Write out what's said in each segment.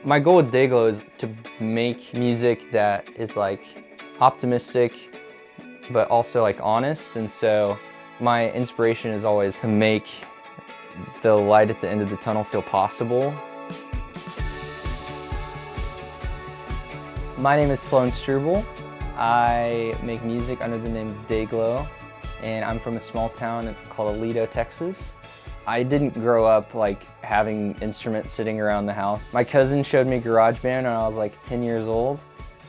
My goal with Dayglow is to make music that is like optimistic, but also like honest. And so my inspiration is always to make the light at the end of the tunnel feel possible. My name is Sloan Struble. I make music under the name of Dayglow, and I'm from a small town called Aledo, Texas. I didn't grow up like having instruments sitting around the house. My cousin showed me GarageBand when I was like 10 years old,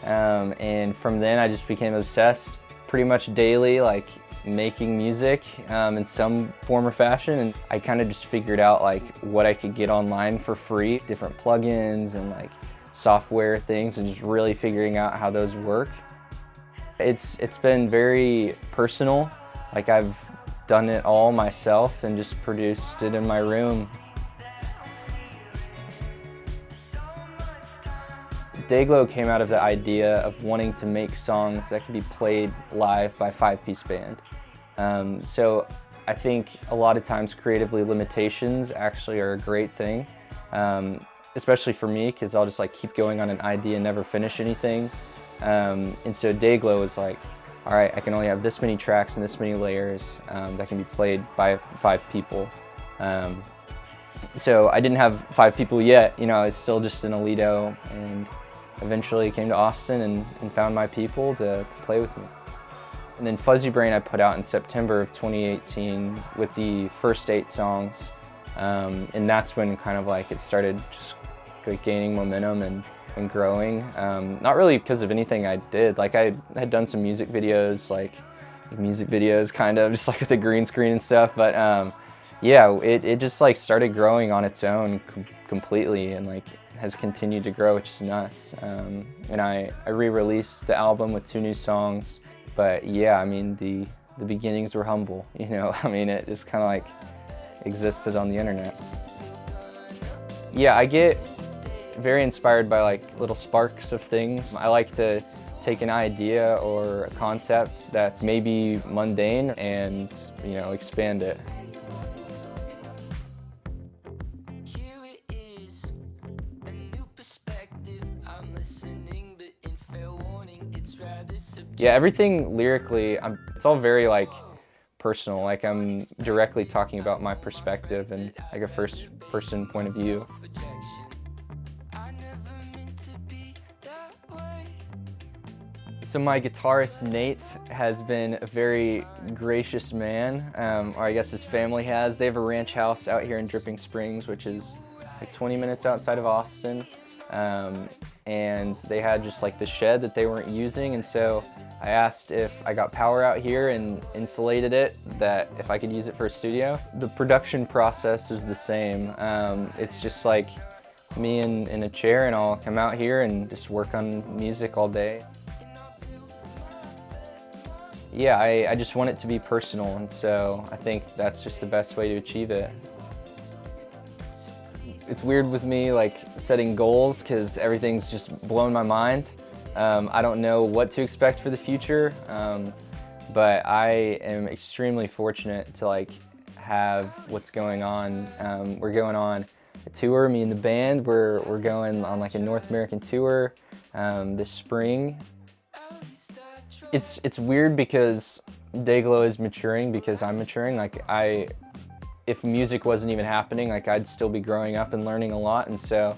and from then I just became obsessed pretty much daily, like making music in some form or fashion. And I kind of just figured out like what I could get online for free, different plugins and like software things, and just really figuring out how those work. It's been very personal. Like I've done it all myself and just produced it in my room. Dayglow came out of the idea of wanting to make songs that could be played live by a 5-piece band. So I think a lot of times creatively limitations actually are a great thing, especially for me, because I'll just like keep going on an idea and never finish anything. And so Dayglow was like, all right, I can only have this many tracks and this many layers that can be played by 5 people. So I didn't have 5 people yet, you know, I was still just in Aledo, and eventually came to Austin and found my people to play with me. And then Fuzzybrain I put out in September of 2018 with the first 8 songs. And that's when kind of like it started just like gaining momentum and growing. Not really because of anything I did. Like I had done some music videos kind of just like with the green screen and stuff, but yeah, it just like started growing on its own completely, and like has continued to grow, which is nuts. And I re-released the album with 2 new songs, but yeah, I mean the beginnings were humble, you know. I mean, it just kind of like existed on the internet. Yeah, I get very inspired by like little sparks of things. I like to take an idea or a concept that's maybe mundane and, you know, expand it. Yeah, everything lyrically, it's all very like personal. Like I'm directly talking about my perspective and like a first person point of view. So my guitarist Nate has been a very gracious man, or I guess his family has. They have a ranch house out here in Dripping Springs, which is like 20 minutes outside of Austin. And they had just like the shed that they weren't using, and so I asked if I got power out here and insulated it, that if I could use it for a studio. The production process is the same. It's just like me in a chair, and I'll come out here and just work on music all day. Yeah, I just want it to be personal, and so I think that's just the best way to achieve it. It's weird with me like setting goals because everything's just blown my mind. I don't know what to expect for the future, but I am extremely fortunate to like have what's going on. We're going on a tour, me and the band. We're going on like a North American tour this spring. It's weird because Dayglow is maturing because I'm maturing. Like if music wasn't even happening, like I'd still be growing up and learning a lot, and so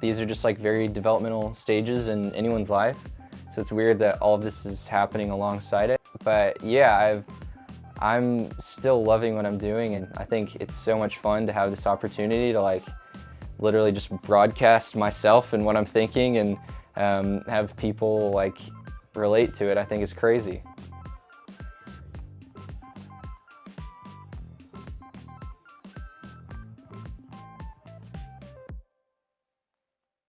these are just like very developmental stages in anyone's life. So it's weird that all of this is happening alongside it. But yeah, I'm still loving what I'm doing, and I think it's so much fun to have this opportunity to like literally just broadcast myself and what I'm thinking, and have people like relate to it. I think it's crazy.